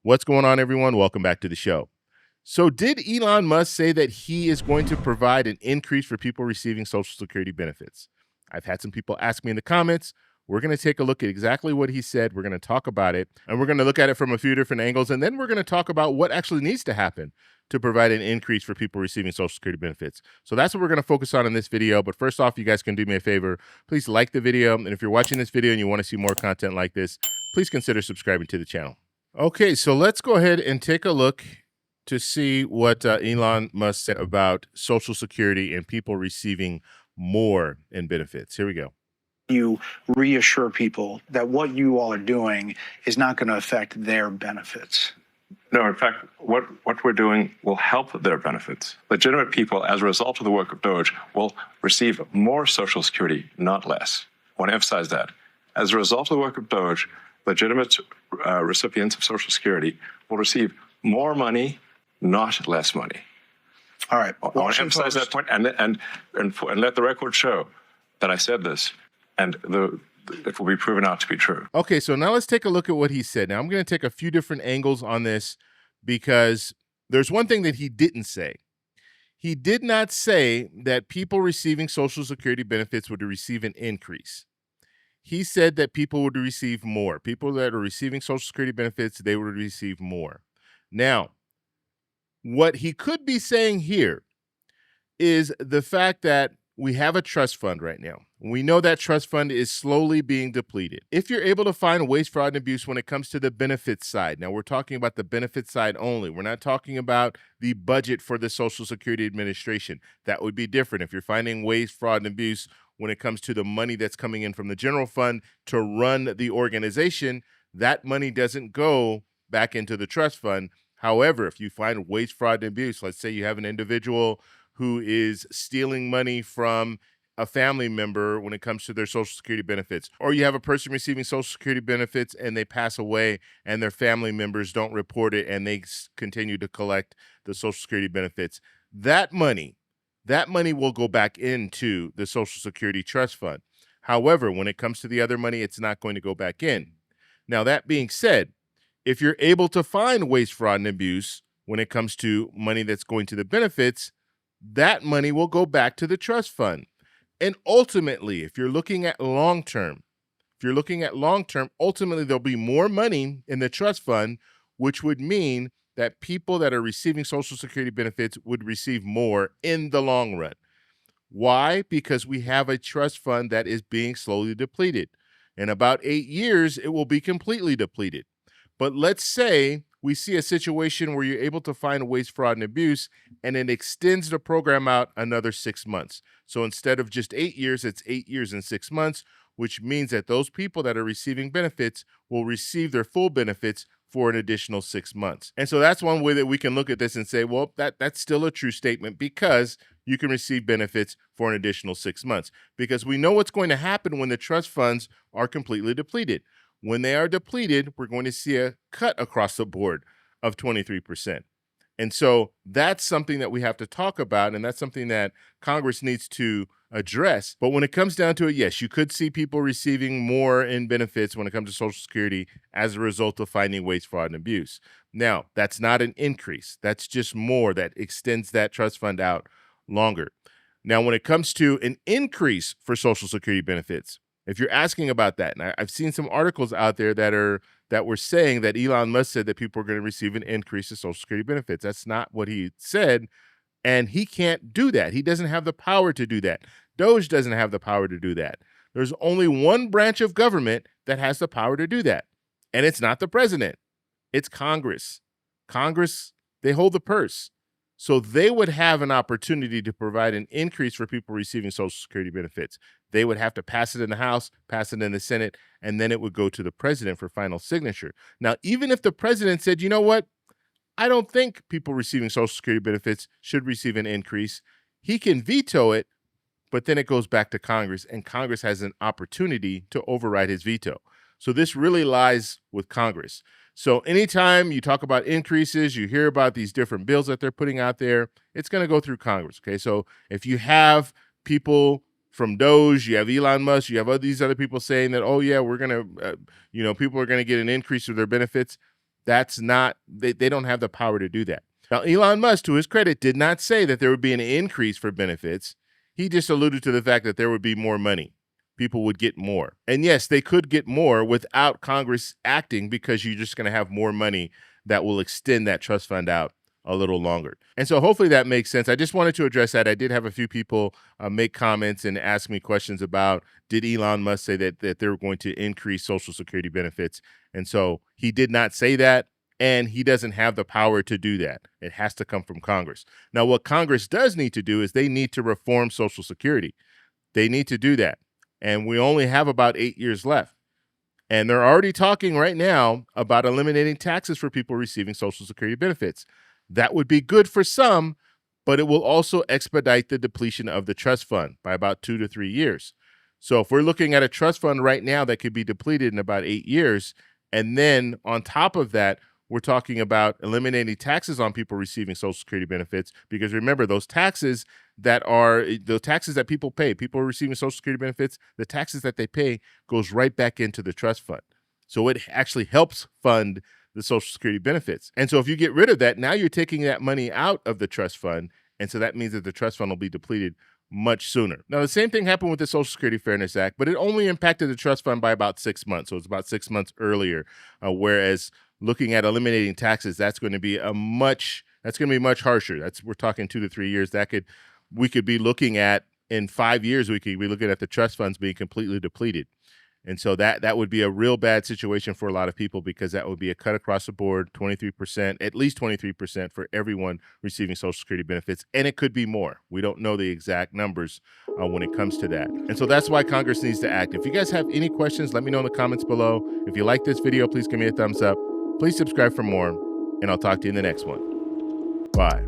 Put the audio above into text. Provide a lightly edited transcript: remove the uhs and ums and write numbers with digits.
What's going on, everyone? Welcome back to the show. So, did Elon Musk say that he is going to provide an increase for people receiving Social Security benefits? I've had some people ask me in the comments. We're going to take a look at exactly what he said. We're going to talk about it, and we're going to look at it from a few different angles. And then we're going to talk about what actually needs to happen to provide an increase for people receiving Social Security benefits. So that's what we're going to focus on in this video. But first off, you guys can do me a favor. Please like the video. And if you're watching this video and you want to see more content like this, please consider subscribing to the channel. Okay, so let's go ahead and take a look to see what Elon Musk said about Social Security and people receiving more in benefits. Here we go. You reassure people that what you all are doing is not going to affect their benefits. No, in fact, what we're doing will help their benefits. Legitimate people, as a result of the work of DOGE, will receive more Social Security, not less. I want to emphasize that. As a result of the work of DOGE, legitimate recipients of Social Security will receive more money, not less money. All right. I want to emphasize that point and let the record show that I said this, and it will be proven out to be true. Okay, so now let's take a look at what he said. Now, I'm going to take a few different angles on this because there's one thing that he didn't say. He did not say that people receiving Social Security benefits would receive an increase. He said that people would receive more. People that are receiving Social Security benefits, they would receive more. Now, what he could be saying here is the fact that we have a trust fund right now. We know that trust fund is slowly being depleted. If you're able to find waste, fraud, and abuse when it comes to the benefits side, now we're talking about the benefits side only. We're not talking about the budget for the Social Security Administration. That would be different. If you're finding waste, fraud, and abuse when it comes to the money that's coming in from the general fund to run the organization, that money doesn't go back into the trust fund. However, if you find waste, fraud, and abuse, let's say you have an individual who is stealing money from a family member when it comes to their Social Security benefits, or you have a person receiving Social Security benefits and they pass away and their family members don't report it and they continue to collect the Social Security benefits, that money will go back into the Social Security Trust Fund. However, when it comes to the other money, it's not going to go back in. Now, that being said, if you're able to find waste, fraud, and abuse when it comes to money that's going to the benefits, that money will go back to the trust fund. And ultimately, if you're looking at long-term, ultimately there'll be more money in the trust fund, which would mean that people that are receiving Social Security benefits would receive more in the long run. Why? Because we have a trust fund that is being slowly depleted. In about 8 years, it will be completely depleted. But let's say we see a situation where you're able to find waste, fraud, and abuse, and it extends the program out another 6 months. So instead of just 8 years, it's 8 years and 6 months, which means that those people that are receiving benefits will receive their full benefits for an additional 6 months. And so that's one way that we can look at this and say, well, that's still a true statement because you can receive benefits for an additional 6 months. Because we know what's going to happen when the trust funds are completely depleted. When they are depleted, we're going to see a cut across the board of 23%. And so that's something that we have to talk about, and that's something that Congress needs to address. But when it comes down to it, yes, you could see people receiving more in benefits when it comes to Social Security as a result of finding waste, fraud, and abuse. Now, that's not an increase. That's just more that extends that trust fund out longer. Now, when it comes to an increase for Social Security benefits, if you're asking about that, and I've seen some articles out there that were saying that Elon Musk said that people are going to receive an increase in Social Security benefits. That's not what he said, and he can't do that. He doesn't have the power to do that. DOGE doesn't have the power to do that. There's only one branch of government that has the power to do that, and it's not the president. It's Congress. Congress, they hold the purse. So they would have an opportunity to provide an increase for people receiving Social Security benefits. They would have to pass it in the House, pass it in the Senate, and then it would go to the president for final signature. Now, even if the president said, you know what, I don't think people receiving Social Security benefits should receive an increase, he can veto it, but then it goes back to Congress, and Congress has an opportunity to override his veto. So this really lies with Congress. So anytime you talk about increases, you hear about these different bills that they're putting out there, it's going to go through Congress, okay? So if you have people from DOGE, you have Elon Musk, you have all these other people saying that, oh, yeah, we're going to, people are going to get an increase of their benefits, That's not, they don't have the power to do that. Now, Elon Musk, to his credit, did not say that there would be an increase for benefits. He just alluded to the fact that there would be more money. People would get more. And yes, they could get more without Congress acting, because you're just going to have more money that will extend that trust fund out a little longer. And so hopefully that makes sense. I just wanted to address that. I did have a few people make comments and ask me questions about, did Elon Musk say that they were going to increase Social Security benefits? And so he did not say that, and he doesn't have the power to do that. It has to come from Congress. Now, what Congress does need to do is they need to reform Social Security. They need to do that. And we only have about 8 years left. And they're already talking right now about eliminating taxes for people receiving Social Security benefits. That would be good for some, but it will also expedite the depletion of the trust fund by about 2 to 3 years. So if we're looking at a trust fund right now that could be depleted in about 8 years, and then on top of that, we're talking about eliminating taxes on people receiving Social Security benefits, because remember, those taxes that people pay, people receiving Social Security benefits, the taxes that they pay goes right back into the trust fund. So it actually helps fund the Social Security benefits. And so if you get rid of that, now you're taking that money out of the trust fund. And so that means that the trust fund will be depleted much sooner. Now, the same thing happened with the Social Security Fairness Act, but it only impacted the trust fund by about 6 months. So it's about 6 months earlier, whereas looking at eliminating taxes, that's going to be much harsher. We're talking 2 to 3 years. We could be looking at, in 5 years, we could be looking at the trust funds being completely depleted. And so that would be a real bad situation for a lot of people, because that would be a cut across the board, 23%, at least 23% for everyone receiving Social Security benefits. And it could be more. We don't know the exact numbers when it comes to that. And so that's why Congress needs to act. If you guys have any questions, let me know in the comments below. If you like this video, please give me a thumbs up. Please subscribe for more, and I'll talk to you in the next one. Bye.